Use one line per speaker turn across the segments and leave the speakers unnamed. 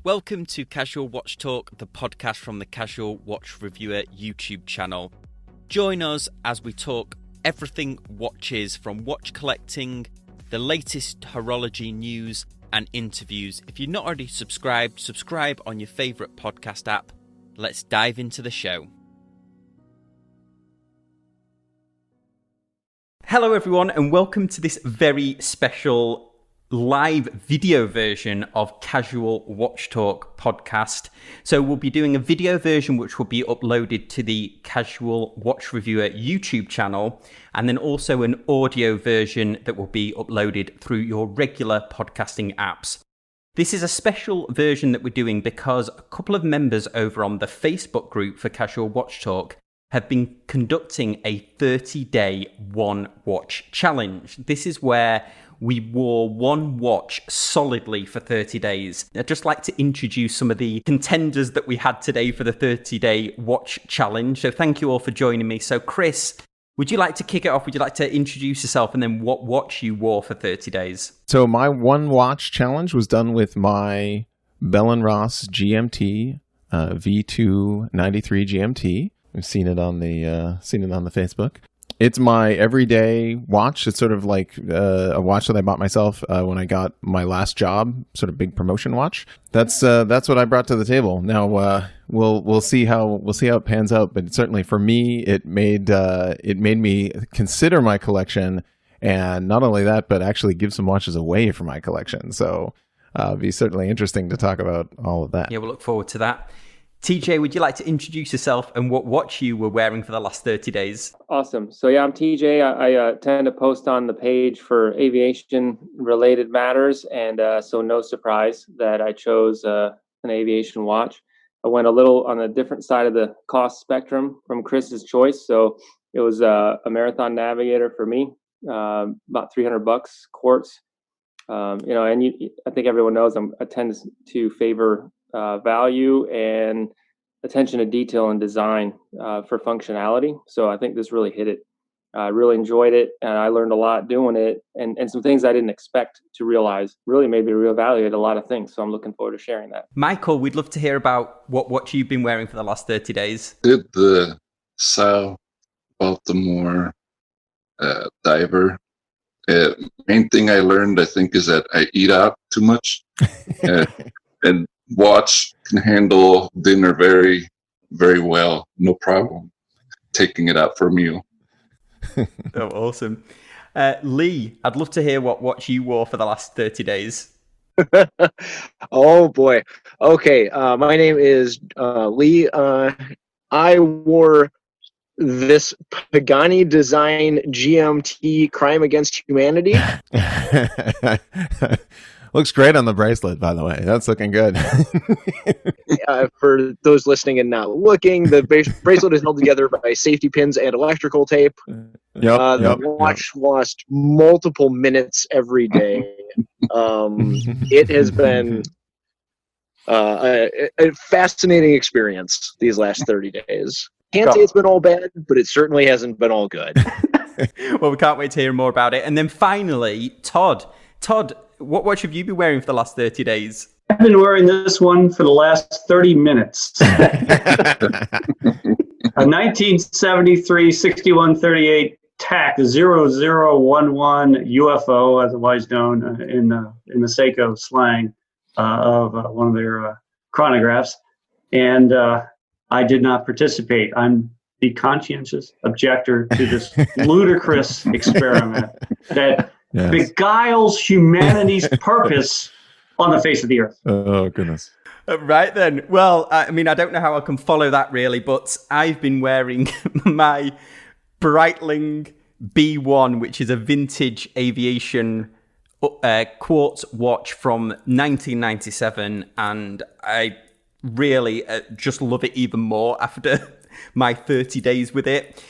Welcome to Casual Watch Talk, the podcast from the Casual Watch Reviewer YouTube channel. Join us as we talk everything watches, from watch collecting, the latest horology news and interviews. If you're not already subscribed, subscribe on your favourite podcast app. Let's dive into the show. Hello everyone, and welcome to this very special live video version of Casual Watch Talk podcast. So we'll be doing a video version which will be uploaded to the Casual Watch Reviewer YouTube channel, and then also an audio version that will be uploaded through your regular podcasting apps. This is a special version that we're doing because a couple of members over on the Facebook group for Casual Watch Talk have been conducting a 30-day one watch challenge. This is where we wore one watch solidly for 30 days. I'd just like to introduce some of the contenders that we had today for the 30-day watch challenge. So thank you all for joining me. So Chris, would you like to kick it off? Would you like to introduce yourself and then what watch you wore for 30 days?
So my one watch challenge was done with my Bell & Ross GMT V293 GMT. I've seen it on the Facebook. It's my everyday watch. It's sort of like a watch that I bought myself when I got my last job, sort of big promotion watch. That's what I brought to the table. Now we'll see how it pans out. But certainly for me, it made me consider my collection, and not only that, but actually give some watches away for my collection. So it'd be certainly interesting to talk about all of that.
Yeah, we'll look forward to that. TJ, would you like to introduce yourself and what watch you were wearing for the last 30 days?
Awesome. So yeah, I'm TJ. I tend to post on the page for aviation-related matters, and so no surprise that I chose an aviation watch. I went a little on a different side of the cost spectrum from Chris's choice. So it was a Marathon Navigator for me, about $300 quartz. I think everyone knows I tend to favor value and attention to detail and design for functionality. So I think this really hit it. I really enjoyed it, and I learned a lot doing it, and some things I didn't expect to realize really made me reevaluate a lot of things. So I'm looking forward to sharing that.
Michael, we'd love to hear about what watch you've been wearing for the last 30 days.
Did the South Baltimore diver. Main thing I learned, I think, is that I eat out too much. And watch can handle dinner very, very well. No problem taking it out for a meal.
Oh, awesome. Lee, I'd love to hear what watch you wore for the last 30 days.
Oh, boy. Okay. My name is Lee. I wore this Pagani Design GMT Crime Against Humanity.
Looks great on the bracelet, by the way. That's looking good.
For those listening and not looking, the bracelet is held together by safety pins and electrical tape. The watch lost multiple minutes every day. It has been a fascinating experience these last 30 days. Can't say it's been all bad, but it certainly hasn't been all good.
Well, we can't wait to hear more about it. And then finally, Todd. Todd, what watch have you been wearing for the last 30 days?
I've been wearing this one for the last 30 minutes. A 1973 6138 TAC 0011 UFO, otherwise known in the Seiko slang of one of their chronographs. And I did not participate. I'm the conscientious objector to this ludicrous experiment that beguiles humanity's purpose on the face of the earth.
Oh, goodness.
Right then. Well, I mean, I don't know how I can follow that really, but I've been wearing my Breitling B1, which is a vintage aviation quartz watch from 1997, and I really just love it even more after my 30 days with it.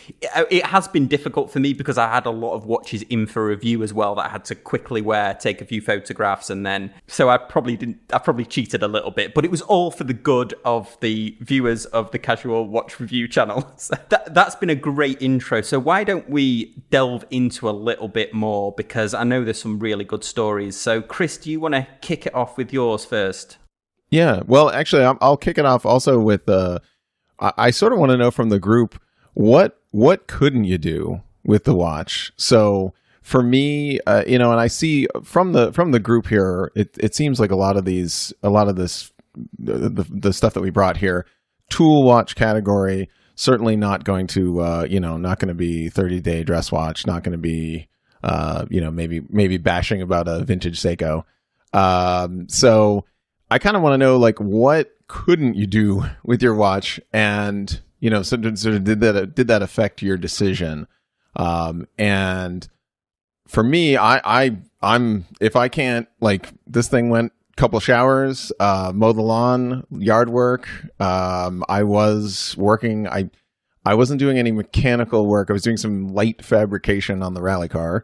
It has been difficult for me because I had a lot of watches in for review as well that I had to quickly wear, take a few photographs, and then so I probably cheated a little bit, but it was all for the good of the viewers of the Casual Watch Review channel. So that's been a great intro. So why don't we delve into a little bit more, because I know there's some really good stories. So Chris, do you want to kick it off with yours first?
Yeah. Well, actually, I'll kick it off also with I sort of want to know from the group what couldn't you do with the watch? So for me, and I see from the group here, it seems like a lot of this, the stuff that we brought here, tool watch category, certainly not going to, not going to be 30-day dress watch, not going to be, maybe bashing about a vintage Seiko. So I kind of want to know, like, what couldn't you do with your watch, and sort of did that affect your decision? And for me, I'm if I can't, like, this thing went a couple showers, mow the lawn, yard work. I was working. I wasn't doing any mechanical work. I was doing some light fabrication on the rally car,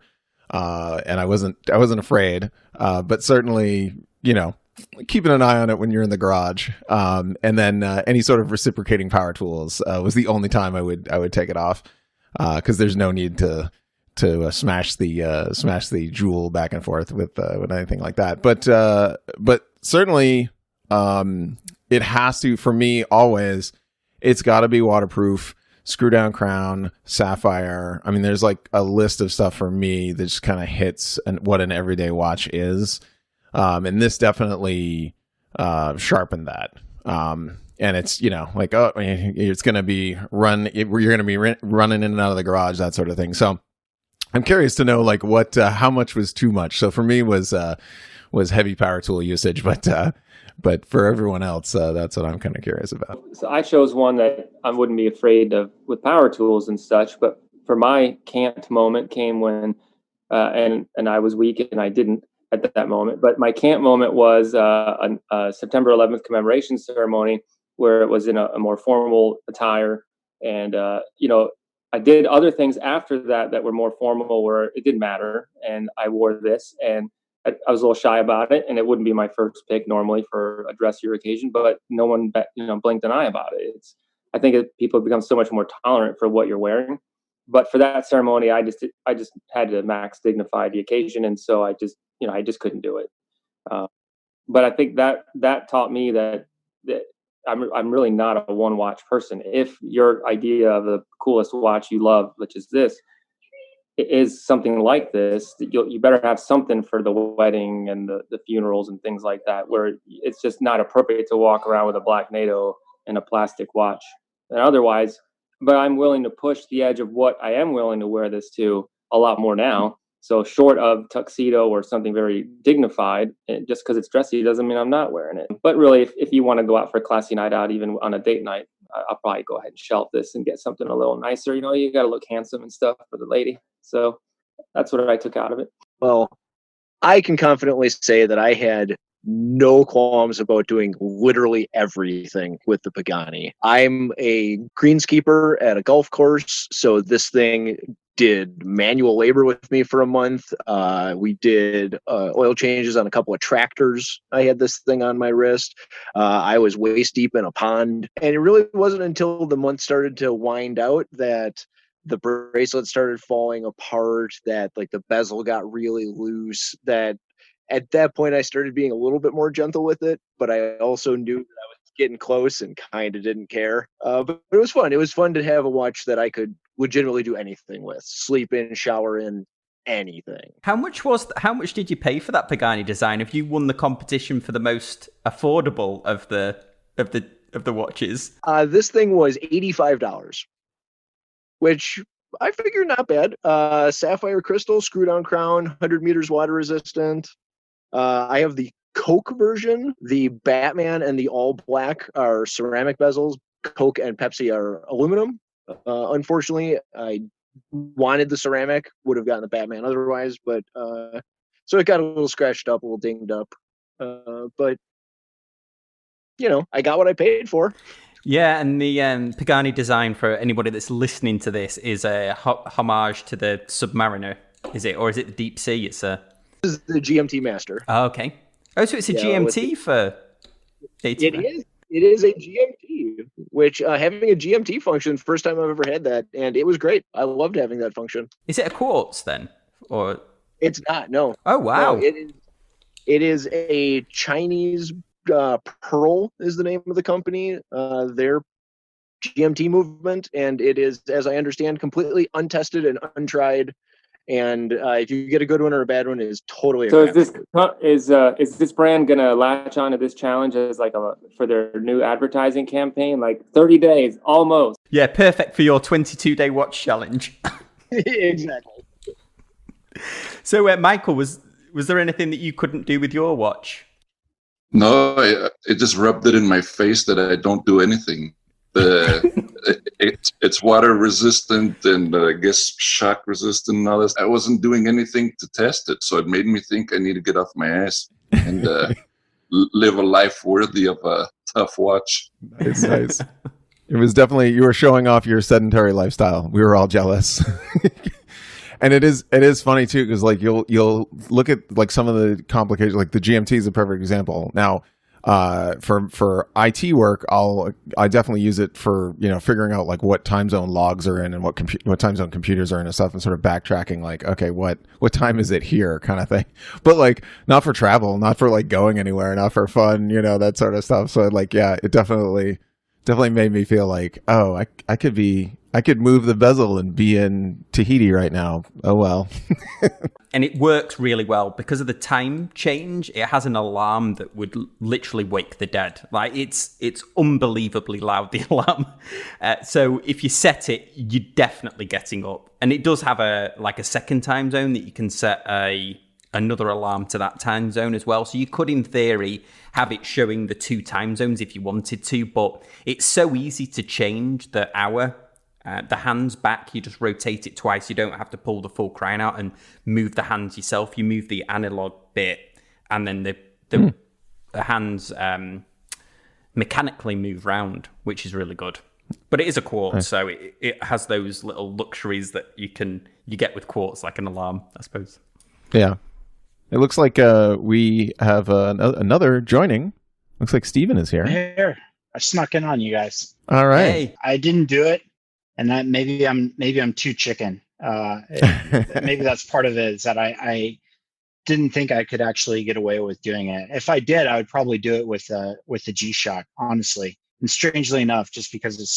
and I wasn't afraid. But certainly, keeping an eye on it when you're in the garage. And then any sort of reciprocating power tools was the only time I would take it off, because there's no need to smash the jewel back and forth with anything like that. But certainly, it has to, for me, always, it's got to be waterproof, screw down crown, sapphire. I mean, there's like a list of stuff for me that just kind of hits what an everyday watch is. And this definitely sharpened that. And it's, like, oh, it's going to be you're going to be running in and out of the garage, that sort of thing. So I'm curious to know, like, what, how much was too much. So for me was heavy power tool usage, but for everyone else, that's what I'm kind of curious about.
So I chose one that I wouldn't be afraid of with power tools and such, but for my can't moment came when, and I was weak and I didn't at that moment, but my can't moment was a September 11th commemoration ceremony where it was in a more formal attire. And, I did other things after that were more formal where it didn't matter. And I wore this, and I was a little shy about it, and it wouldn't be my first pick normally for a dressier occasion, but no one, blinked an eye about it. I think people become so much more tolerant for what you're wearing. But for that ceremony, I just had to max dignify the occasion. And so I just couldn't do it. But I think that taught me that I'm really not a one watch person. If your idea of the coolest watch you love, which is this, is something like this, you better have something for the wedding and the funerals and things like that, where it's just not appropriate to walk around with a black NATO and a plastic watch. And otherwise, but I'm willing to push the edge of what I am willing to wear this to a lot more now. So short of tuxedo or something very dignified, just because it's dressy doesn't mean I'm not wearing it. But really, if you want to go out for a classy night out, even on a date night, I'll probably go ahead and shelf this and get something a little nicer. You got to look handsome and stuff for the lady. So that's what I took out of it.
Well, I can confidently say that I had no qualms about doing literally everything with the Pagani. I'm a greenskeeper at a golf course, so this thing did manual labor with me for a month. We did oil changes on a couple of tractors. I had this thing on my wrist. I was waist deep in a pond. And it really wasn't until the month started to wind out that the bracelet started falling apart, that like the bezel got really loose, that at that point I started being a little bit more gentle with it, but I also knew that I was getting close and kind of didn't care. But it was fun. It was fun to have a watch that I could legitimately do anything with, sleep in, shower in, anything.
How much did you pay for that Pagani design? Have you won the competition for the most affordable of the watches?
This thing was $85, which I figure not bad. Sapphire crystal, screw down crown, 100 meters water resistant. I have the Coke version. The Batman and the all black are ceramic bezels. Coke and Pepsi are aluminum. Unfortunately, I wanted the ceramic, would have gotten the Batman otherwise, but so it got a little scratched up, a little dinged up. But I got what I paid for.
Yeah, and the Pagani design, for anybody that's listening to this, is a homage to the Submariner, is it? Or is it the Deep Sea? This
is the GMT Master.
Oh, okay. Oh, so it's a GMT for dating.
It is a GMT, which having a GMT function, first time I've ever had that, and it was great. I loved having that function.
Is it a quartz then? Or
it's not, no.
Oh, wow.
No, it is a Chinese Pearl is the name of the company. Their GMT movement, and it is, as I understand, completely untested and untried. And if you get a good one or a bad one, it is totally.
So is this brand gonna latch onto this challenge as like for their new advertising campaign, like 30 days almost?
Yeah, perfect for your 22-day watch challenge.
Exactly.
So, Michael, was there anything that you couldn't do with your watch?
No, it just rubbed it in my face that I don't do anything. It's water resistant and I guess shock resistant and all this. I wasn't doing anything to test it, so it made me think I need to get off my ass and live a life worthy of a tough watch.
It's nice. It was definitely, you were showing off your sedentary lifestyle. We were all jealous. And it is funny too, because like you'll look at like some of the complications, like the GMT is a perfect example. Now, for IT work, I definitely use it for, figuring out like what time zone logs are in and what time zone computers are in and stuff, and sort of backtracking like, okay, what time is it here kind of thing. But like not for travel, not for like going anywhere, not for fun, that sort of stuff. So like, yeah, it definitely made me feel like, oh, I could move the bezel and be in Tahiti right now. Oh, well.
And it works really well because of the time change. It has an alarm that would literally wake the dead. Like it's unbelievably loud, the alarm. So if you set it, you're definitely getting up. And it does have a second time zone that you can set another alarm to that time zone as well. So you could, in theory, have it showing the two time zones if you wanted to, but it's so easy to change the hour. The hands back, you just rotate it twice. You don't have to pull the full crown out and move the hands yourself. You move the analog bit, and then the hands mechanically move round, which is really good. But it is a quartz, so it has those little luxuries that you get with quartz, like an alarm, I suppose.
Yeah. It looks like we have another joining. Looks like Steven is here.
Here. I snuck in on you guys.
All right.
Hey.
I didn't do it, and that maybe I'm too chicken. Maybe that's part of it, is that I didn't think I could actually get away with doing it. If I did, I would probably do it with the G-Shock, honestly. And strangely enough, just because it's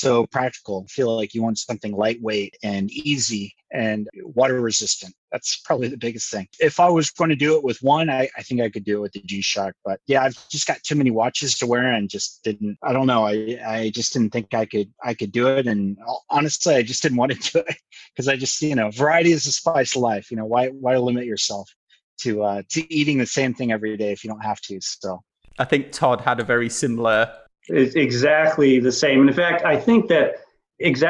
so practical. I feel like you want something lightweight and easy and water resistant. That's probably the biggest thing. If I was going to do it with one, I think I could do it with the G-Shock. But yeah, I've just got too many watches to wear and just didn't. I don't know. I just didn't think I could do it. And honestly, I just didn't want to do it because I just, variety is the spice of life. Why limit yourself to eating the same thing every day if you don't have to? So
I think Todd had a very similar.
It's exactly the same. And in fact, I think that if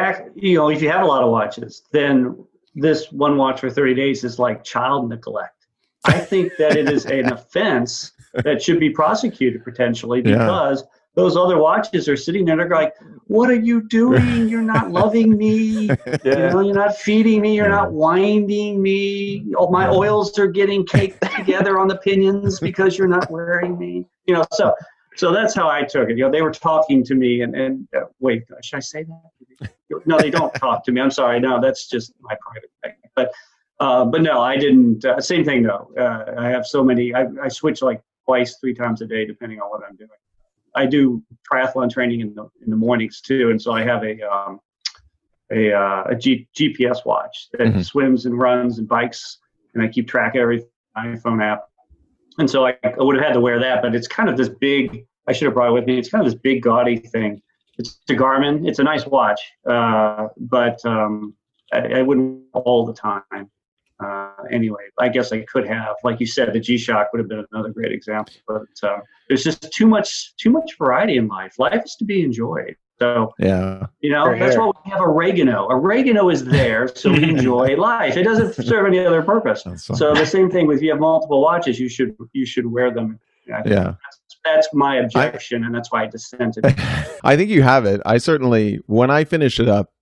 you have a lot of watches, then this one watch for 30 days is like child neglect. I think that it is an offense that should be prosecuted potentially because those other watches are sitting there. They're like, what are you doing? You're not loving me. You're not feeding me. You're not winding me. Oh, my oils are getting caked together on the pinions because you're not wearing me. So that's how I took it. They were talking to me and wait, should I say that? No, they don't talk to me. I'm sorry. No, that's just my private thing. But no, I didn't. Same thing though. I have so many. I switch like twice, 3 times a day, depending on what I'm doing. I do triathlon training in the mornings too, and so I have a GPS watch that swims and runs and bikes, and I keep track of every iPhone app. And so I would have had to wear that, but it's kind of this big, I should have brought it with me. It's kind of this big gaudy thing. It's a Garmin. It's a nice watch, but I wouldn't all the time. Anyway, I guess I could have, like you said, the G-Shock would have been another great example, but there's just too much variety in life. Life is to be enjoyed. So, that's why we have oregano. Oregano is there so we enjoy life. It doesn't serve any other purpose. So the same thing with, if you have multiple watches, you should wear them. That's my objection, and that's why I dissented.
I think you have it. I certainly, when I finished it up,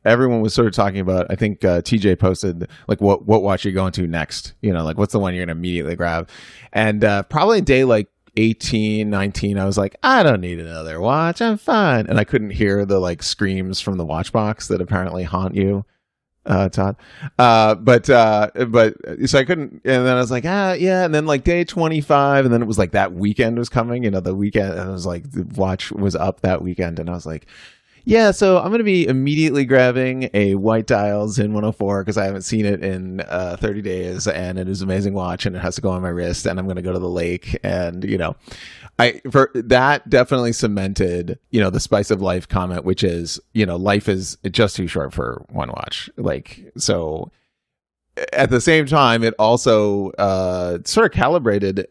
everyone was sort of talking about, I think TJ posted like what watch are you going to next? Like what's the one you're going to immediately grab? And probably day like 18, 19, I was like, I don't need another watch. I'm fine. And I couldn't hear the like screams from the watch box that apparently haunt you Todd. But so I couldn't, and then I was like, yeah. And then like day 25, and then it was like that weekend was coming, the weekend, and it was like the watch was up that weekend, and I was like, yeah, so I'm going to be immediately grabbing a white dial Zin 104 because I haven't seen it in 30 days, and it is an amazing watch, and it has to go on my wrist, and I'm going to go to the lake, and for that definitely cemented, the spice of life comment, which is, life is just too short for one watch. Like, so at the same time, it also sort of calibrated,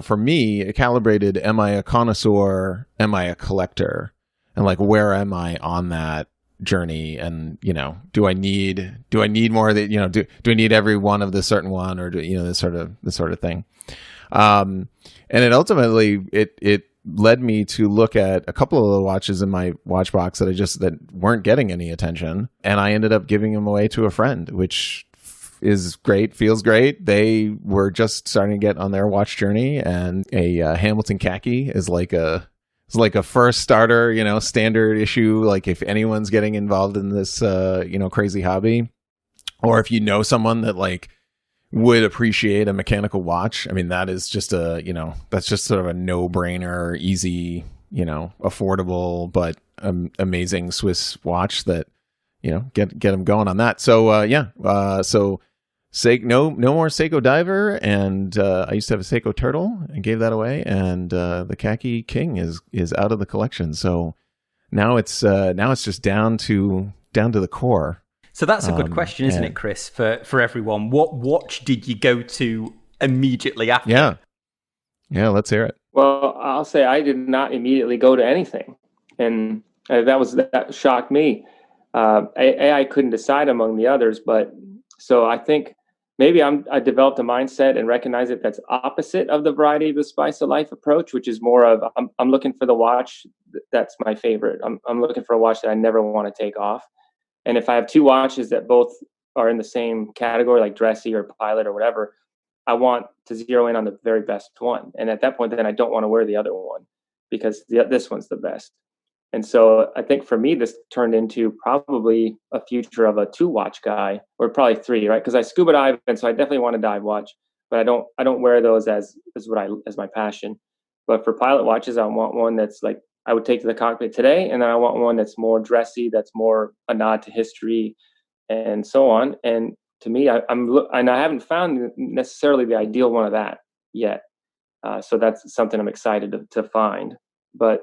for me, it calibrated, am I a connoisseur? Am I a collector? And like, where am I on that journey? And, do I need more of the, do I need every one of the certain one, or this sort of thing? And it ultimately, it led me to look at a couple of the watches in my watch box that weren't getting any attention. And I ended up giving them away to a friend, which is great, feels great. They were just starting to get on their watch journey, and a Hamilton khaki is like a first starter, standard issue. Like if anyone's getting involved in this, crazy hobby, or if someone that like would appreciate a mechanical watch, I mean, that is just that's just sort of a no-brainer, easy, affordable, but amazing Swiss watch that, get them going on that. So, no more Seiko Diver, and I used to have a Seiko Turtle and gave that away, and the Khaki King is out of the collection. So now it's just down to the core.
So that's a good question, isn't it, Chris, for everyone? What watch did you go to immediately after?
Yeah, let's hear it.
Well, I'll say I did not immediately go to anything, and that shocked me. I couldn't decide among the others, but so I think maybe I developed a mindset and recognize it that's opposite of the variety of the spice of life approach, which is more of I'm looking for the watch that's my favorite. I'm looking for a watch that I never want to take off. And if I have two watches that both are in the same category, like dressy or pilot or whatever, I want to zero in on the very best one. And at that point, then I don't want to wear the other one because this one's the best. And so I think for me, this turned into probably a future of a 2-watch guy, or probably 3, right? Because I scuba dive, and so I definitely want a dive watch, but I don't wear those as my passion. But for pilot watches, I want one that's like I would take to the cockpit today, and then I want one that's more dressy, that's more a nod to history, and so on. And to me, I haven't found necessarily the ideal one of that yet. So that's something I'm excited to find. But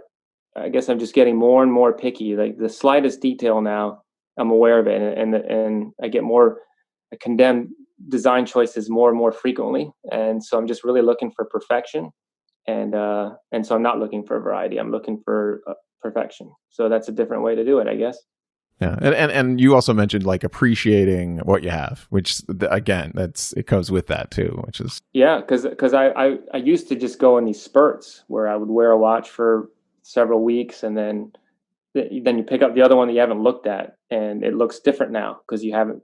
I guess I'm just getting more and more picky. Like the slightest detail now, I'm aware of it, and I get more condemned design choices more and more frequently. And so I'm just really looking for perfection. And so I'm not looking for variety. I'm looking for perfection. So that's a different way to do it, I guess.
Yeah, and you also mentioned like appreciating what you have, which again, it goes with that too, which is
because I used to just go in these spurts where I would wear a watch for several weeks, and then you pick up the other one that you haven't looked at, and it looks different now because you haven't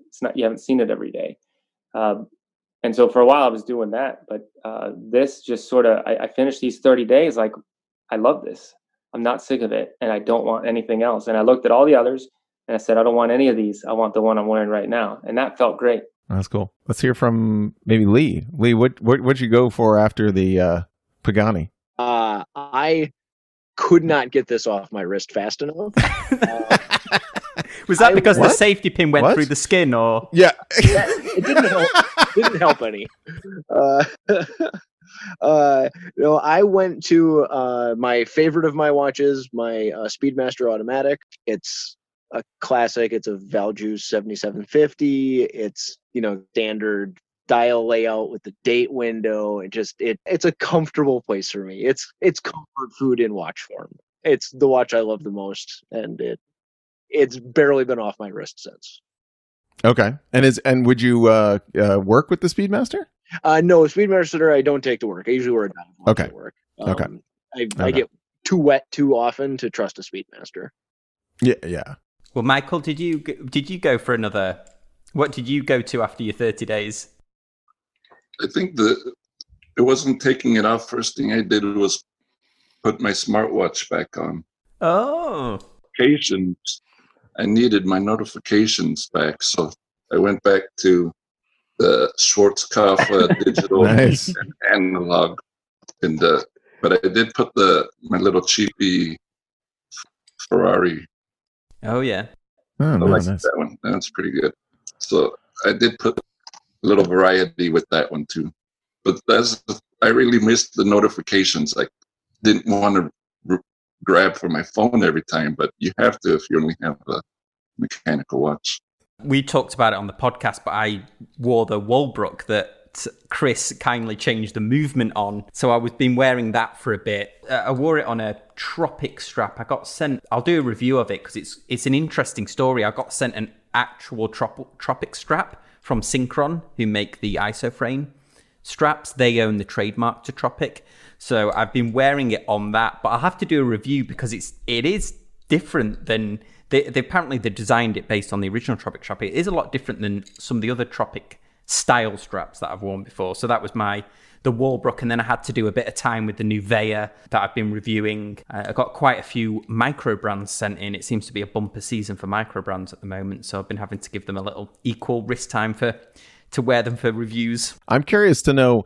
seen it every day. And so for a while I was doing that, but this just sort of, I finished these 30 days like, I love this. I'm not sick of it, and I don't want anything else. And I looked at all the others, and I said, I don't want any of these. I want the one I'm wearing right now. And that felt great.
That's cool. Let's hear from maybe Lee. Lee, what'd you go for after the Pagani?
I could not get this off my wrist fast enough.
Was that because the safety pin went through the skin, or?
Yeah.
It didn't help. Didn't help any. I went to my favorite of my watches, my Speedmaster Automatic. It's a classic. It's a Valjoux 7750. It's standard dial layout with the date window. It's a comfortable place for me. It's comfort food in watch form. It's the watch I love the most, and it's barely been off my wrist since.
Okay. And would you work with the Speedmaster?
No, Speedmaster I don't take to work. I usually wear a dive watch at work. I get too wet too often to trust a Speedmaster.
Yeah.
Well, Michael, did you go for another? What did you go to after your 30 days?
I think it wasn't taking it off. First thing I did was put my smartwatch back on.
Oh.
Notifications. I needed my notifications back, so I went back to the Schwarzkopf digital
Nice.
and analog, but I did put my little cheapy Ferrari.
Oh yeah.
Oh,
I
no,
like
nice.
that one. That's pretty good. So I did put a little variety with that one too. But I really missed the notifications. I didn't want to grab for my phone every time, but you have to if you only have a mechanical watch.
We talked about it on the podcast, but I wore the Walbrook that Chris kindly changed the movement on. So I was been wearing that for a bit. I wore it on a Tropic strap. I got sent, I'll do a review of it because it's an interesting story. I got sent an actual Tropic strap from Synchron, who make the ISOFrame straps. They own the trademark to Tropic. So I've been wearing it on that, but I'll have to do a review because it is different than... They apparently they designed it based on the original Tropic strap. It is a lot different than some of the other Tropic style straps that I've worn before. So that was the Walbrook, and then I had to do a bit of time with the Nuvea that I've been reviewing. I got quite a few micro brands sent in. It seems to be a bumper season for micro brands at the moment, so I've been having to give them a little equal wrist time to wear them for reviews.
I'm curious to know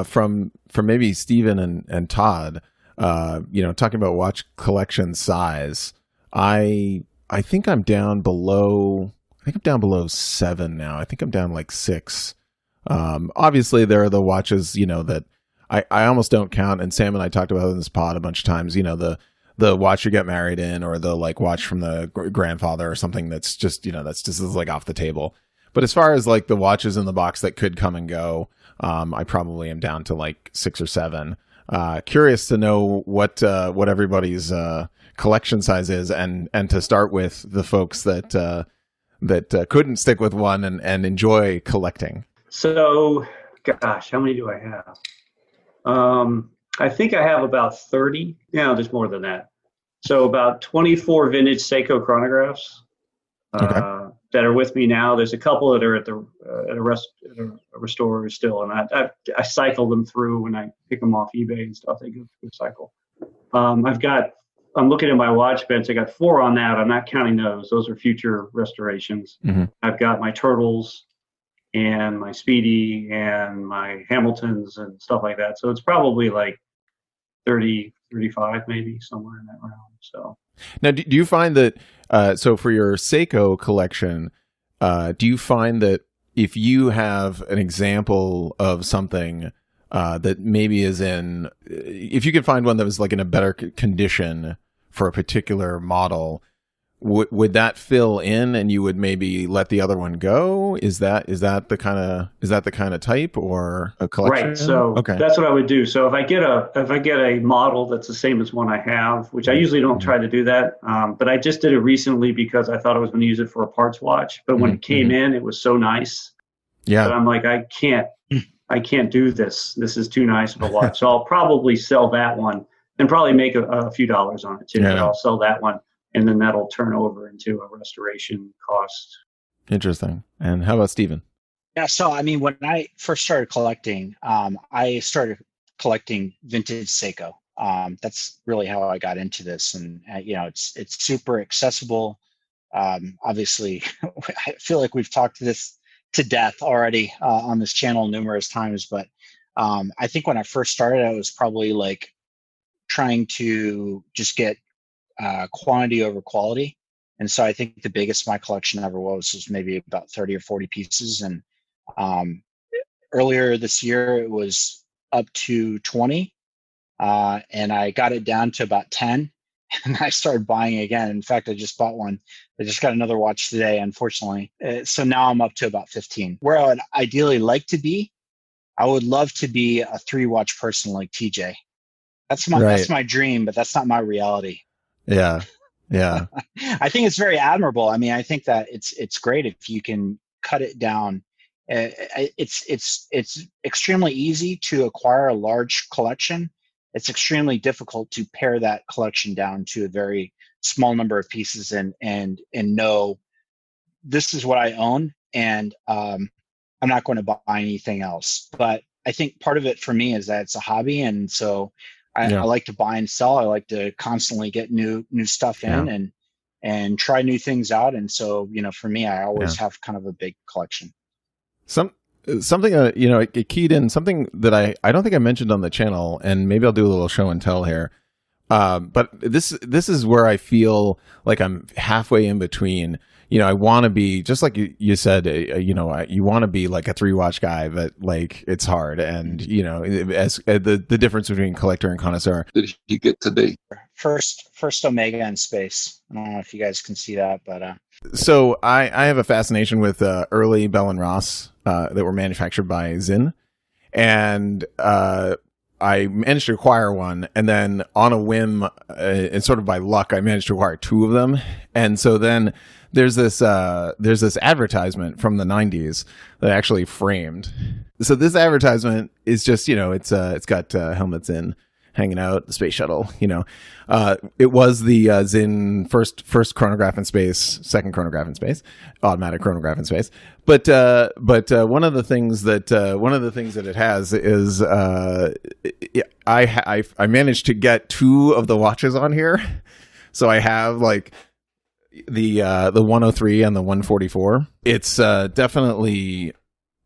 from maybe Stephen and Todd, talking about watch collection size. I think I'm down below 7 now. I think I'm down like 6. Obviously there are the watches, that I almost don't count. And Sam and I talked about it in this pod a bunch of times, the watch you get married in, or the like watch from the grandfather or something that's just, that's just like off the table. But as far as like the watches in the box that could come and go, I probably am down to like 6 or 7. Curious to know what everybody's collection size is, and to start with the folks that couldn't stick with one and enjoy collecting.
So, gosh, how many do I have? I think I have about 30. No, there's more than that. So about 24 vintage Seiko chronographs that are with me now. There's a couple that are at a restorer still, and I cycle them through when I pick them off eBay and stuff. They go through a cycle. I'm looking at my watch bench. I got 4 on that. I'm not counting those. Those are future restorations.
Mm-hmm.
I've got my Turtles and my Speedy and my Hamiltons and stuff like that. So it's probably like 30, 35, maybe somewhere in that realm. So
now, do you find that? So for your Seiko collection, do you find that if you have an example of something that maybe is if you could find one that was like in a better condition for a particular model, would that fill in, and you would maybe let the other one go? Is that the kind of type or a collection?
Right. So that's what I would do. So if I get a model that's the same as one I have, which I usually don't try to do that, but I just did it recently because I thought I was going to use it for a parts watch. But when it came in, it was so nice.
Yeah.
But I'm like, I can't do this. This is too nice of a watch. So I'll probably sell that one and probably make a few dollars on it too.
Yeah.
But I'll sell that one, and then that'll turn over into a restoration cost.
Interesting. And how about Stephen?
Yeah, so I mean, when I first started collecting, I started collecting vintage Seiko. That's really how I got into this, and it's super accessible. Obviously, I feel like we've talked this to death already on this channel numerous times, but I think when I first started, I was probably like trying to just get quantity over quality. And so I think the biggest my collection ever was maybe about 30 or 40 pieces. And earlier this year, it was up to 20. And I got it down to about 10. And I started buying again. In fact, I just bought one. I just got another watch today, unfortunately. So now I'm up to about 15. Where I would ideally like to be, I would love to be a 3-watch person like TJ. That's my dream, but that's not my reality.
Yeah. Yeah.
I think it's very admirable. I mean, I think that it's great if you can cut it down. It's extremely easy to acquire a large collection. It's extremely difficult to pare that collection down to a very small number of pieces and know this is what I own, and I'm not going to buy anything else. But I think part of it for me is that it's a hobby, and so I like to buy and sell. I like to constantly get new stuff in, and try new things out. And so, for me, I always have kind of a big collection.
Something it keyed in something that I don't think I mentioned on the channel, and maybe I'll do a little show and tell here. But this is where I feel like I'm halfway in between. I want to be just like you said. You want to be like a 3-watch guy, but like it's hard. And as the difference between collector and connoisseur.
Did he get today?
First Omega in space. I don't know if you guys can see that, but
so I have a fascination with early Bell and Ross that were manufactured by Zinn, and I managed to acquire one, and then on a whim, and sort of by luck, I managed to acquire 2 of them. And so then there's this advertisement from the 90s that I actually framed. So this advertisement is just, it's got helmets in, hanging out, the space shuttle, it was the Zinn first chronograph in space, second chronograph in space, automatic chronograph in space. But one of the things that it has is I managed to get 2 of the watches on here. So I have like the 103 and the 144. It's definitely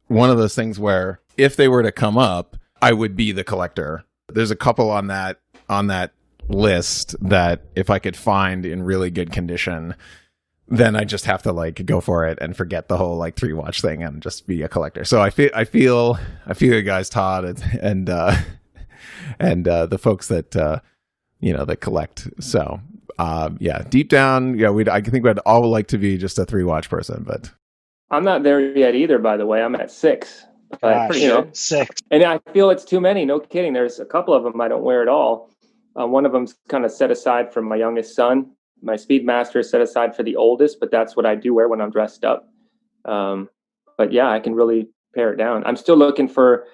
one of those things where if they were to come up, I would be the collector. There's a couple on that list that if I could find in really good condition, then I just have to like go for it and forget the whole like 3-watch thing and just be a collector. So I feel you guys, Todd, and the folks that that collect. So deep down, I think we'd all like to be just a 3-watch person, but
I'm not there yet either. By the way, I'm at 6. But,
6.
And I feel it's too many. No kidding. There's a couple of them I don't wear at all. One of them's kind of set aside for my youngest son. My Speedmaster is set aside for the oldest, but that's what I do wear when I'm dressed up. But yeah, I can really pare it down. I'm still looking for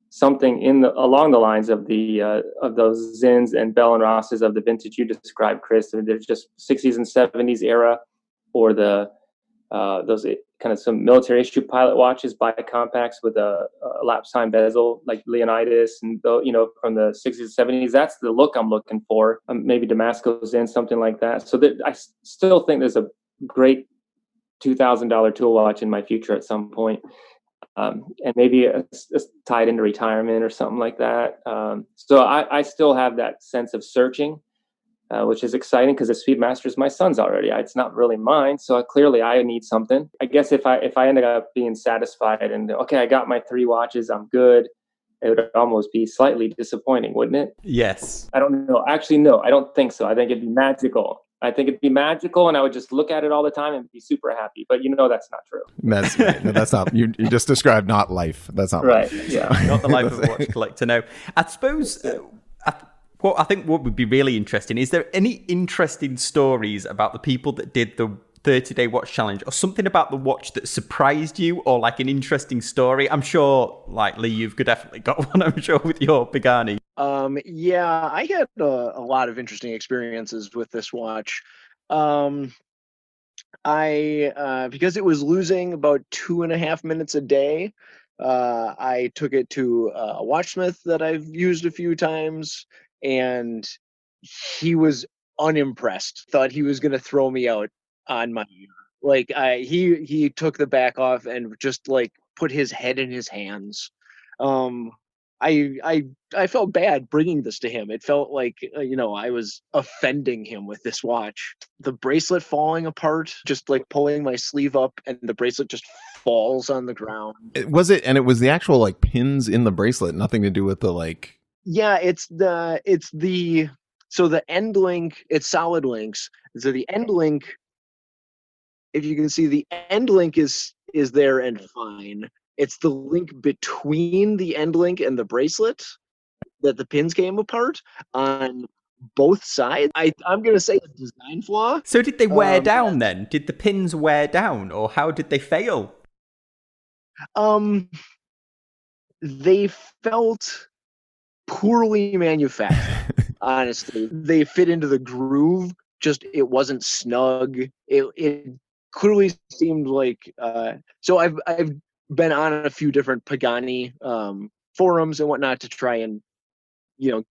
something along the lines of of those Zinns and Bell and Rosses of the vintage you described, Chris. I mean, there's just 60s and 70s era, or those kind of some military issue pilot watches, bicompacts with a lapse time bezel like Leonidas, and from the 60s and 70s. That's the look I'm looking for. Maybe Damasco's in something like that. So I still think there's a great $2,000 tool watch in my future at some point, and maybe it's tied into retirement or something like that. So I still have that sense of searching. Which is exciting because the Speedmaster is my son's already. It's not really mine, so clearly I need something. I guess if I ended up being satisfied and okay, I got my 3 watches, I'm good, it would almost be slightly disappointing, wouldn't it?
Yes.
I don't know. Actually, no, I don't think so. I think it'd be magical. And I would just look at it all the time and be super happy. But that's not true.
That's not. You just described not life. That's not
right.
Life.
Yeah,
not the life of a watch collector. No, I suppose. I think what would be really interesting, is there any interesting stories about the people that did the 30-day watch challenge, or something about the watch that surprised you, or like an interesting story? I'm sure, like Lee, you've definitely got one, I'm sure, with your Pagani.
Yeah, I had a lot of interesting experiences with this watch. Because it was losing about 2.5 minutes a day, I took it to a watchsmith that I've used a few times, and he was unimpressed. Thought he was going to throw me out on my ear. Like he took the back off and just like put his head in his hands. I felt bad bringing this to him. It felt like I was offending him with this watch. The bracelet falling apart, just like pulling my sleeve up, and the bracelet just falls on the ground.
It was the actual like pins in the bracelet, nothing to do with the like. Yeah,
so the end link, it's solid links. So the end link, if you can see, the end link is there and fine. It's the link between the end link and the bracelet that the pins came apart on both sides. I'm going to say a design flaw.
So did they wear down then? Did the pins wear down, or how did they fail?
They felt poorly manufactured. Honestly, they fit into the groove. Just it wasn't snug. It clearly seemed like. So I've been on a few different Pagani forums and whatnot to try and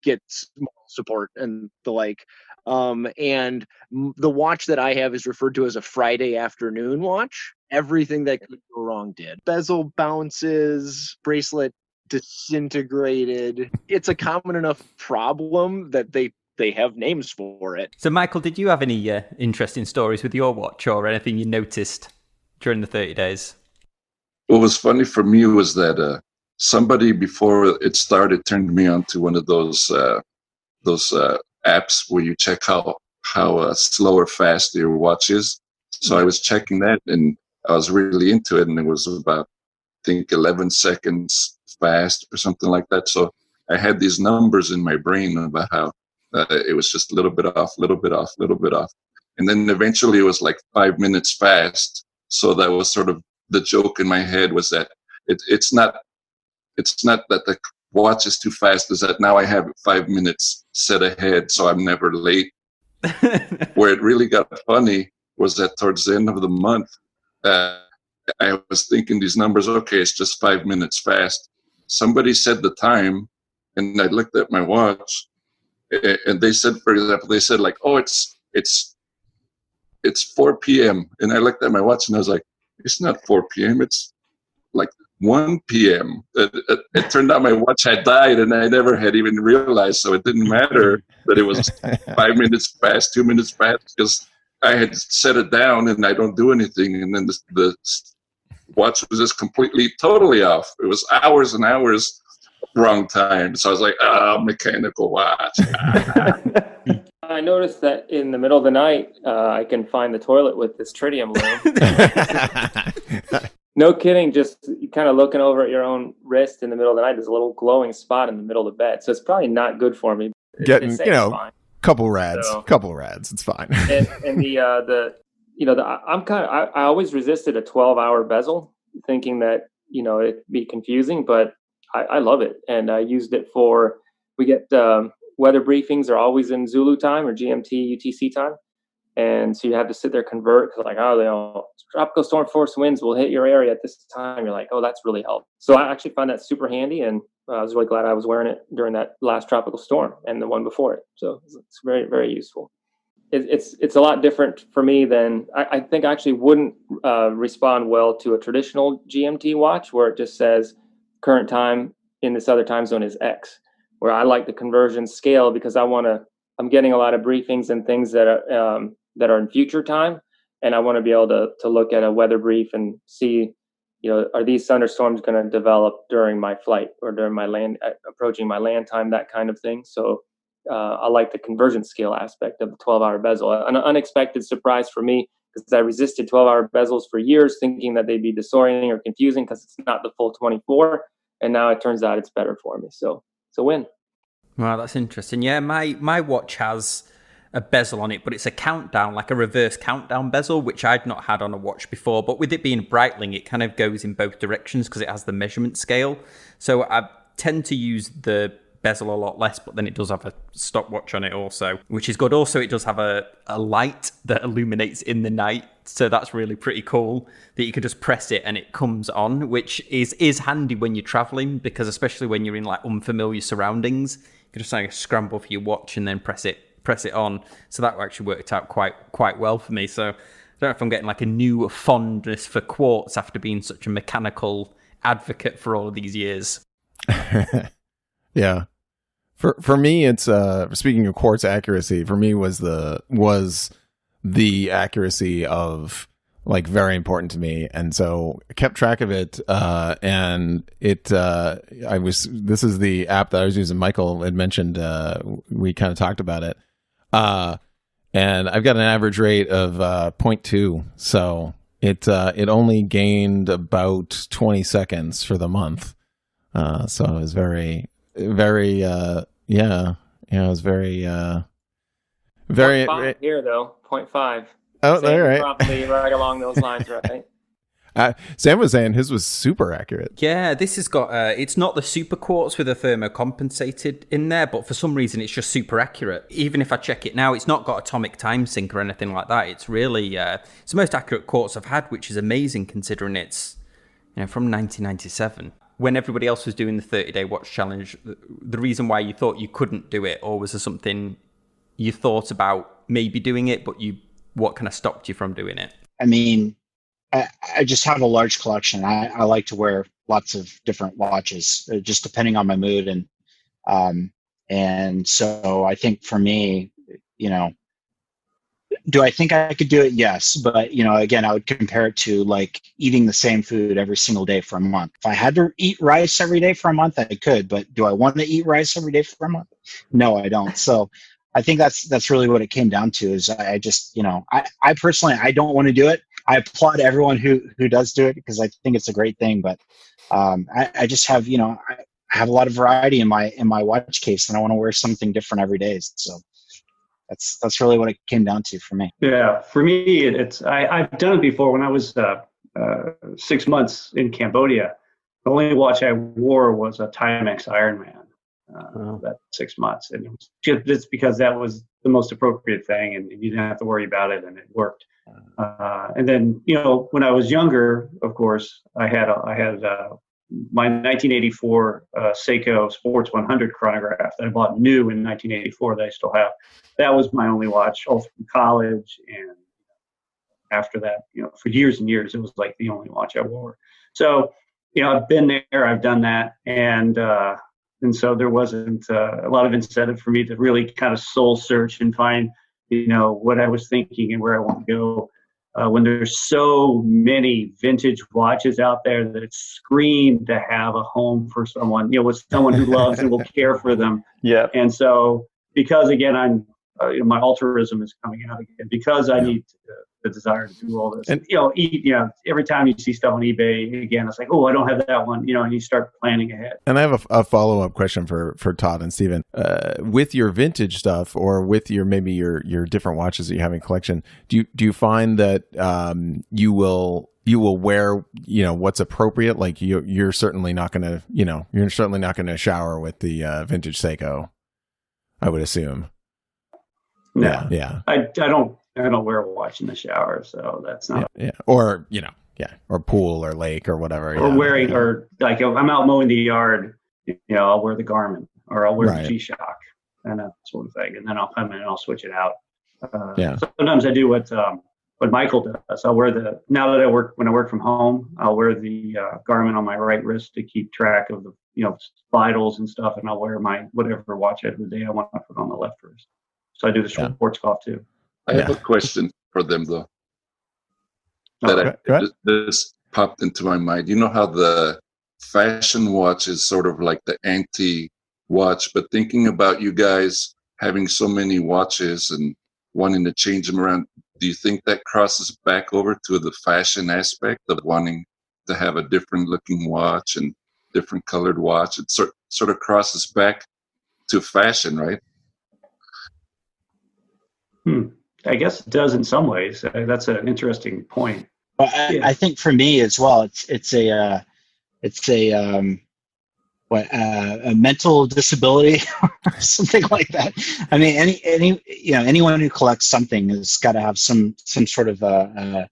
get small support and the like. And the watch that I have is referred to as a Friday afternoon watch. Everything that could go wrong did. Bezel bounces, bracelet disintegrated. It's a common enough problem that they have names for it.
So, Michael, did you have any interesting stories with your watch or anything you noticed during the 30 days?
What was funny for me was that somebody before it started turned me on to one of those apps where you check how slow or fast your watch is. So I was checking that, and I was really into it, and it was about, I think, 11 seconds fast or something like that. So I had these numbers in my brain about how it was just a little bit off, little bit off, little bit off. And then eventually it was like 5 minutes fast. So that was sort of the joke in my head, was that it's not that the watch is too fast, is that now I have 5 minutes set ahead, so I'm never late. Where it really got funny was that towards the end of the month, I was thinking these numbers, okay, it's just 5 minutes fast. Somebody said the time, and I looked at my watch, and they said, for example, they said like, oh, it's 4 p.m. And I looked at my watch and I was like, it's not 4 p.m. It's like 1 p.m. It turned out my watch had died, and I never had even realized. So it didn't matter that it was 5 minutes fast, 2 minutes fast, because I had set it down and I don't do anything. And then the watch was just completely, totally off. It was hours and hours wrong time. So I was like, mechanical watch.
I noticed that in the middle of the night, I can find the toilet with this tritium loom. No kidding, just kind of looking over at your own wrist in the middle of the night, there's a little glowing spot in the middle of the bed. So it's probably not good for me.
Getting, couple rads, it's fine.
and I always resisted a 12-hour bezel, thinking that, it'd be confusing, but I love it. And I used it we get weather briefings are always in Zulu time or GMT, UTC time. And so you have to sit there, convert, because tropical storm force winds will hit your area at this time. You're like, oh, that's really helpful. So I actually found that super handy, and I was really glad I was wearing it during that last tropical storm and the one before it. So it's very, very useful. It's a lot different for me than I think I actually wouldn't respond well to a traditional GMT watch where it just says current time in this other time zone is X, where I like the conversion scale because I'm getting a lot of briefings and things that are in future time. And I want to be able to look at a weather brief and see, are these thunderstorms going to develop during my flight or during my approaching my land time, that kind of thing. So I like the conversion scale aspect of the 12-hour bezel. An unexpected surprise for me, because I resisted 12-hour bezels for years, thinking that they'd be disorienting or confusing because it's not the full 24. And now it turns out it's better for me. So it's a win.
Wow, that's interesting. Yeah, my watch has a bezel on it, but it's a countdown, like a reverse countdown bezel, which I'd not had on a watch before. But with it being Breitling, it kind of goes in both directions because it has the measurement scale. So I tend to use the bezel a lot less, but then it does have a stopwatch on it also, which is good. Also, it does have a light that illuminates in the night. So that's really pretty cool that you can just press it and it comes on, which is handy when you're traveling, because especially when you're in like unfamiliar surroundings, you can just like scramble for your watch and then press it on. So that actually worked out quite well for me. So I don't know if I'm getting like a new fondness for quartz after being such a mechanical advocate for all of these years.
Yeah. For me, it's speaking of quartz accuracy, for me was the accuracy of like very important to me, and so I kept track of it. And this is the app that I was using. Michael had mentioned, we kind of talked about it. And I've got an average rate of 0.2, so it only gained about 20 seconds for the month. So it was very, very, it was very, very
0.5 here though, 0.5.
Oh, all right.
Probably right along those lines, right?
Sam was saying his was super accurate.
Yeah, this has got, it's not the super quartz with a thermocompensated in there, but for some reason it's just super accurate. Even if I check it now, it's not got atomic time sync or anything like that. It's really, it's the most accurate quartz I've had, which is amazing considering it's, from 1997. when everybody else was doing the 30-day watch challenge, the reason why you thought you couldn't do it, or was there something you thought about maybe doing it, but what kind of stopped you from doing it?
I mean, I just have a large collection. I like to wear lots of different watches, just depending on my mood. And so I think for me, do I think I could do it? Yes. But, again, I would compare it to like eating the same food every single day for a month. If I had to eat rice every day for a month, I could. But do I want to eat rice every day for a month? No, I don't. So I think that's really what it came down to is I just, I personally, I don't want to do it. I applaud everyone who does do it because I think it's a great thing. But I just have, I have a lot of variety in my watch case and I want to wear something different every day. So that's really what it came down to for me.
Yeah, for me, I've done it before when I was 6 months in Cambodia. The only watch I wore was a Timex Ironman. That 6 months, and it was just because that was the most appropriate thing, and you didn't have to worry about it, and it worked. And then, when I was younger, of course, I had my 1984 Seiko Sports 100 chronograph that I bought new in 1984 that I still have. That was my only watch all through college, and after that, for years and years, it was like the only watch I wore. So, I've been there, I've done that, and so there wasn't a lot of incentive for me to really kind of soul search and find, what I was thinking and where I want to go. When there's so many vintage watches out there that it screamed to have a home for someone, with someone who loves and will care for them.
Yeah.
And so because, again, I'm, my altruism is coming out again because I need the desire to do all this. And, every time you see stuff on eBay, again, it's like, oh, I don't have that one, and you start planning ahead.
And I have a follow-up question for Todd and Stephen. With your vintage stuff or with your different watches that you have in collection, do you find that you will wear, what's appropriate? Like you're certainly not going to, shower with the vintage Seiko, I would assume.
No.
Yeah.
I don't wear a watch in the shower, so that's not.
Yeah. Or or pool or lake or whatever.
Or wearing, or like if I'm out mowing the yard, I'll wear the Garmin or I'll wear the G-Shock and that sort of thing, and then I'll come in and I'll switch it out. Sometimes I do what Michael does. I'll wear now that when I work from home, I'll wear the Garmin on my right wrist to keep track of the vitals and stuff, and I'll wear my whatever watch of the day I want to put on the left wrist. So I do the sports golf too.
I have a question for them though. This popped into my mind. You know how the fashion watch is sort of like the anti-watch, but thinking about you guys having so many watches and wanting to change them around, do you think that crosses back over to the fashion aspect of wanting to have a different looking watch and different colored watch? It sort of crosses back to fashion, right?
I guess it does in some ways. That's an interesting point.
Well, I think for me as well, it's a mental disability or something like that. I mean, anyone who collects something has got to have some sort of a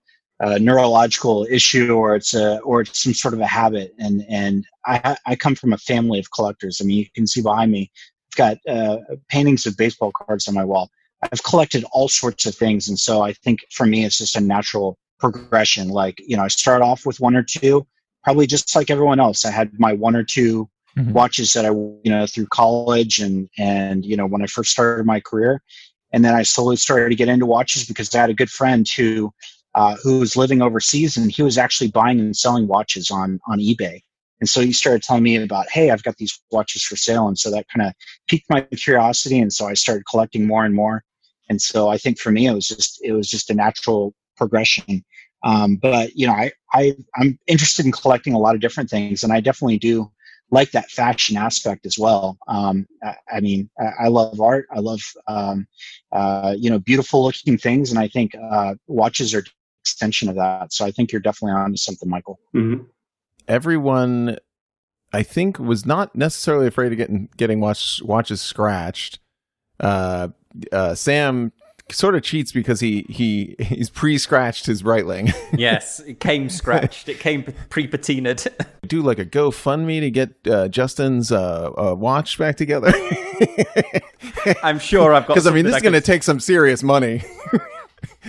neurological issue, or it's some sort of a habit. And I come from a family of collectors. I mean, you can see behind me, I've got paintings of baseball cards on my wall. I've collected all sorts of things. And so I think for me, it's just a natural progression. Like, I start off with one or two, probably just like everyone else. I had my one or two watches that I, through college and, when I first started my career. And then I slowly started to get into watches because I had a good friend who was living overseas, and he was actually buying and selling watches on eBay. And so he started telling me about, hey, I've got these watches for sale. And so that kind of piqued my curiosity. And so I started collecting more and more. And so I think for me, it was just a natural progression. But I'm interested in collecting a lot of different things, and I definitely do like that fashion aspect as well. I mean, I love art. I love beautiful looking things, and I think watches are an extension of that. So I think you're definitely onto something, Michael.
Mm-hmm.
Everyone, I think, was not necessarily afraid of getting watches scratched. Sam sort of cheats because he's pre-scratched his Breitling.
Yes, it came scratched. It came pre-patinaed.
Do like a GoFundMe to get Justin's watch back together.
I'm sure I've got.
Because I mean, this is going to take some serious money.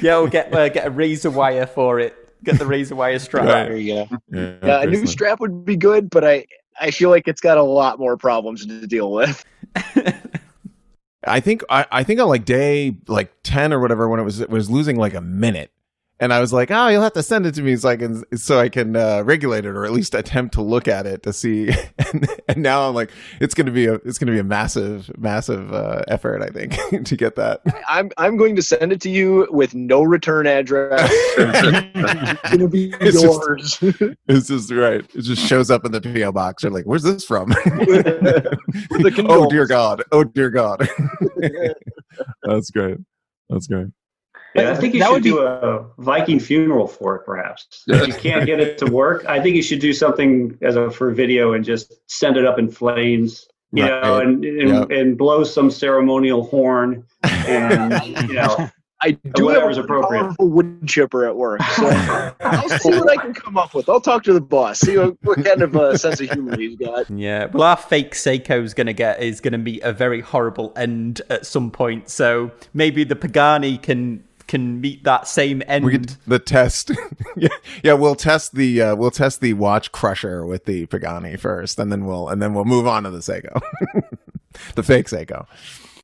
Yeah, we'll get a razor wire for it. Get the razor wire strap.
There you go.
Yeah, a new strap would be good, but I feel like it's got a lot more problems to deal with.
I think on like day 10 or whatever, when it was losing like a minute, and I was like, oh, you'll have to send it to me so I can regulate it, or at least attempt to look at it to see. And now I'm like, it's gonna be a massive effort, I think, to get that.
I'm going to send it to you with no return address. It's gonna be yours.
It's just right. It just shows up in the PO box. You're like, where's this from? Oh dear God. That's great.
Yeah, I think you should do a Viking funeral for it, perhaps. If you can't get it to work, I think you should do something for video and just send it up in flames, you know, and blow some ceremonial horn, and
I do have a powerful wood chipper at work, so I'll see what I can come up with. I'll talk to the boss, see what kind of sense of humor he's got.
Yeah, well, our fake Seiko is going to meet a very horrible end at some point. So maybe the Pagani can meet that same end.
We get the test. yeah, we'll test the watch crusher with the Pagani first, and then we'll move on to the Seiko, the fake Seiko.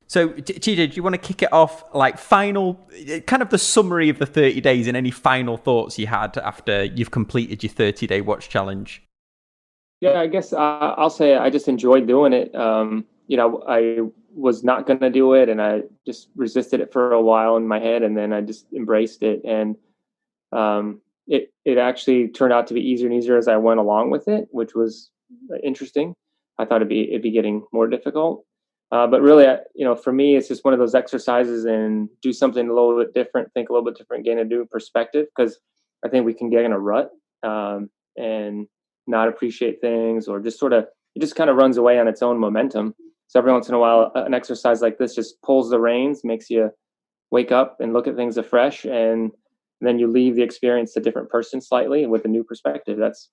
So, TJ, do you want to kick it off, like final, kind of the summary of the 30 days and any final thoughts you had after you've completed your 30-day watch challenge?
Yeah, I guess I'll say I just enjoyed doing it. I was not going to do it, and I just resisted it for a while in my head, and then I just embraced it. And it actually turned out to be easier and easier as I went along with it, which was interesting. I thought it'd be getting more difficult. But really, for me, it's just one of those exercises and do something a little bit different, think a little bit different, gain a new perspective, because I think we can get in a rut and not appreciate things, or just it just kind of runs away on its own momentum. So every once in a while, an exercise like this just pulls the reins, makes you wake up and look at things afresh, and then you leave the experience a different person slightly with a new perspective. That's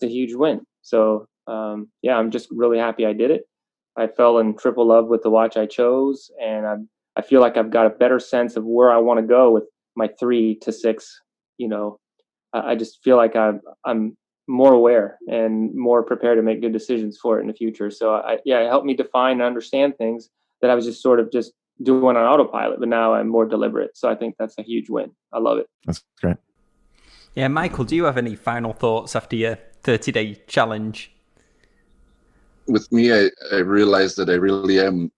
a huge win. So I'm just really happy I did it. I fell in triple love with the watch I chose, and I feel like I've got a better sense of where I want to go with my 3 to 6. I just feel like I'm more aware and more prepared to make good decisions for it in the future. So it helped me define and understand things that I was just sort of just doing on autopilot, but now I'm more deliberate. So I think that's a huge win. I love it.
That's great.
Yeah, Michael, do you have any final thoughts after your 30-day challenge?
With me, I realized that I really am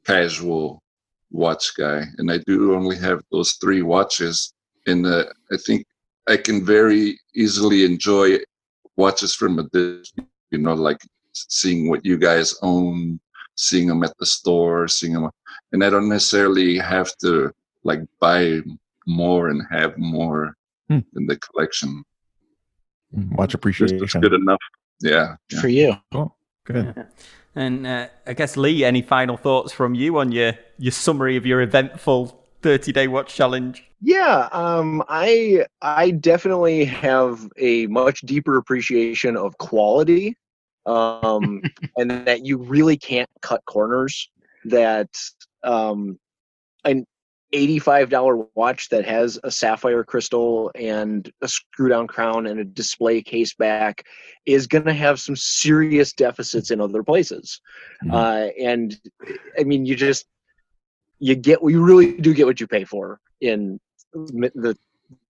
casual watch guy, and I do only have those 3 watches. And I think I can very easily enjoy watches from a distance, like seeing what you guys own, seeing them at the store, seeing them, and I don't necessarily have to like buy more and have more in the collection.
Watch appreciation.
That's good enough. Yeah.
For you.
Cool. Good.
Yeah. And I guess, Lee, any final thoughts from you on your summary of your eventful 30-day watch challenge?
Yeah, I definitely have a much deeper appreciation of quality, and that you really can't cut corners. That an $85 watch that has a sapphire crystal and a screw-down crown and a display case back is going to have some serious deficits in other places. And I mean, you really do get what you pay for in the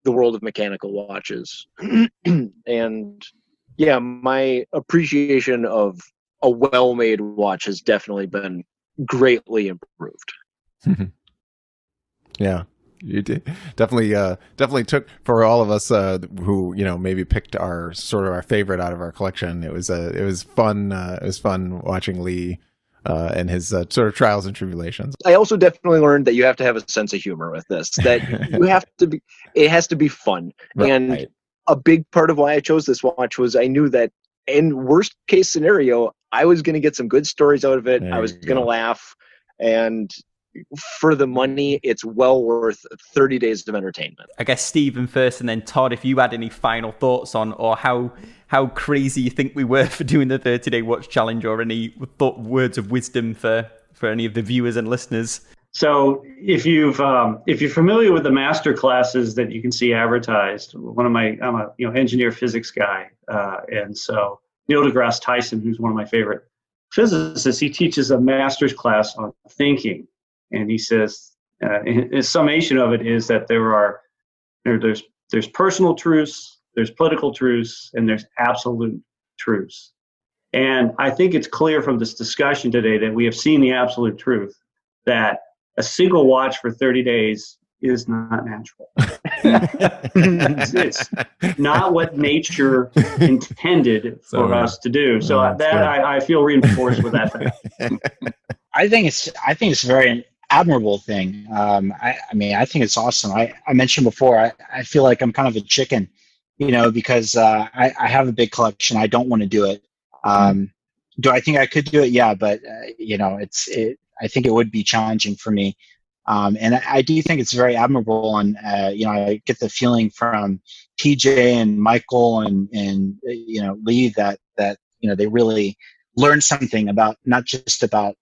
world of mechanical watches. And yeah, my appreciation of a well-made watch has definitely been greatly improved.
Yeah, you did. Definitely took, for all of us who maybe picked our favorite out of our collection. It was fun. It was fun watching Lee and his sort of trials and tribulations.
I also definitely learned that you have to have a sense of humor with this. That it has to be fun. Right. And a big part of why I chose this watch was I knew that in worst case scenario, I was going to get some good stories out of it. I was going to laugh, and for the money, it's well worth 30 days of entertainment.
I guess Stephen first, and then Todd, if you had any final thoughts on, or how crazy you think we were for doing the 30-day watch challenge, or any words of wisdom for any of the viewers and listeners.
So if you're familiar with the master classes that you can see advertised, I'm a engineer physics guy, and so Neil deGrasse Tyson, who's one of my favorite physicists, he teaches a master's class on thinking, and he says his summation of it is that there's personal truths, there's political truths, and there's absolute truths. And I think it's clear from this discussion today that we have seen the absolute truth that a single watch for 30 days is not natural. it's not what nature intended for us to do. So I feel reinforced with that thing.
I think it's a very admirable thing. I think it's awesome. I mentioned before, I feel like I'm kind of a chicken, because I have a big collection. I don't want to do it. Do I think I could do it? Yeah, but I think it would be challenging for me. And I do think it's very admirable. And, I get the feeling from TJ and Michael and Lee that they really learn something about, not just about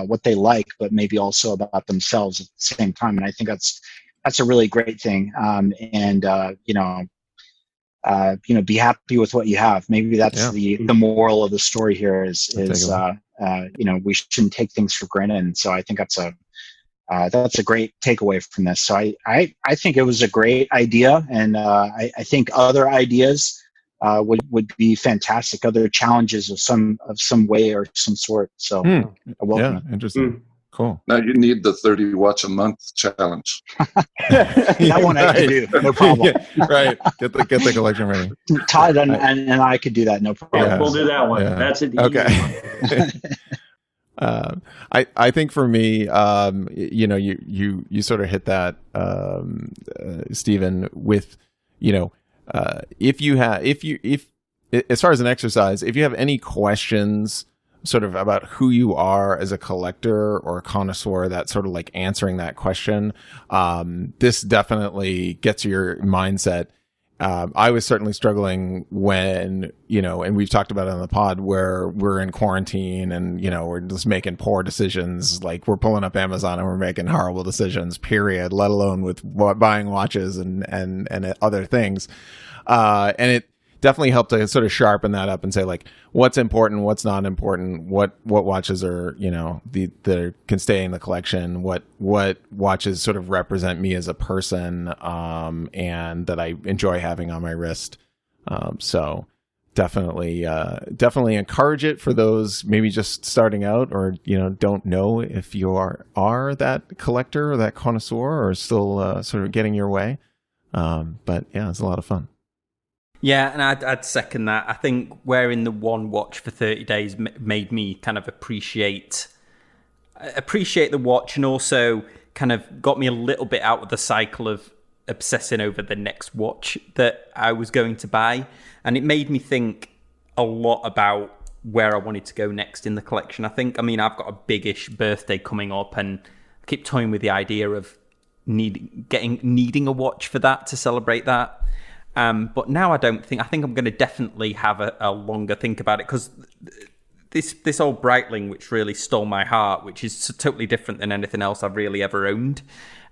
what they like, but maybe also about themselves at the same time. And I think that's a really great thing. Be happy with what you have. Maybe that's the moral of the story here is we shouldn't take things for granted. And so I think that's a great takeaway from this. So I think it was a great idea, and I think other ideas would be fantastic. Other challenges of some way or some sort. So I welcome it.
Interesting. Cool.
Now you need the 30 watch a month challenge.
That one I can do, no problem.
Right. Get the collection ready.
Todd and I could do that, no problem.
Yeah, we'll do that one. Yeah. That's it.
Okay. I think for me, you sort of hit that, Stephen, with, if as far as an exercise, if you have any questions sort of about who you are as a collector or a connoisseur, that sort of like answering that question, this definitely gets your mindset. I was certainly struggling when, and we've talked about it on the pod, where we're in quarantine and, we're just making poor decisions. Like we're pulling up Amazon and we're making horrible decisions, period, let alone with buying watches and other things. And it definitely helped to sort of sharpen that up and say, like, what's important, what's not important, what watches are, that can stay in the collection, what watches sort of represent me as a person, and that I enjoy having on my wrist. So definitely encourage it for those maybe just starting out, or, don't know if you are that collector or that connoisseur, or still sort of getting your way. But yeah, it's a lot of fun.
Yeah, and I'd second that. I think wearing the one watch for 30 days made me kind of appreciate the watch, and also kind of got me a little bit out of the cycle of obsessing over the next watch that I was going to buy. And it made me think a lot about where I wanted to go next in the collection. I've got a big-ish birthday coming up, and I keep toying with the idea of needing a watch for that, to celebrate that. But now I think I'm going to definitely have a longer think about it, because this old Breitling, which really stole my heart, which is totally different than anything else I've really ever owned.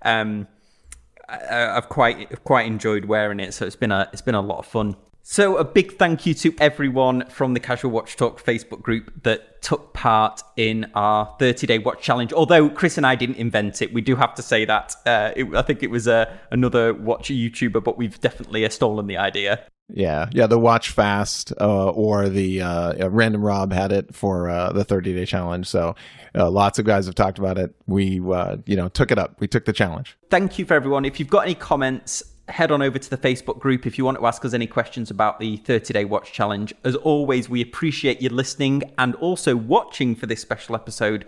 I've quite enjoyed wearing it, so it's been a lot of fun. So a big thank you to everyone from the Casual Watch Talk Facebook group that took part in our 30-day watch challenge. Although Chris and I didn't invent it, we do have to say that. I think it was another watch YouTuber, but we've definitely stolen the idea.
Yeah, the Watch Fast or the Random Rob had it for the 30-day challenge. So lots of guys have talked about it. We took it up. We took the challenge.
Thank you for everyone. If you've got any comments, head on over to the Facebook group if you want to ask us any questions about the 30-day watch challenge. As always, we appreciate you listening and also watching for this special episode.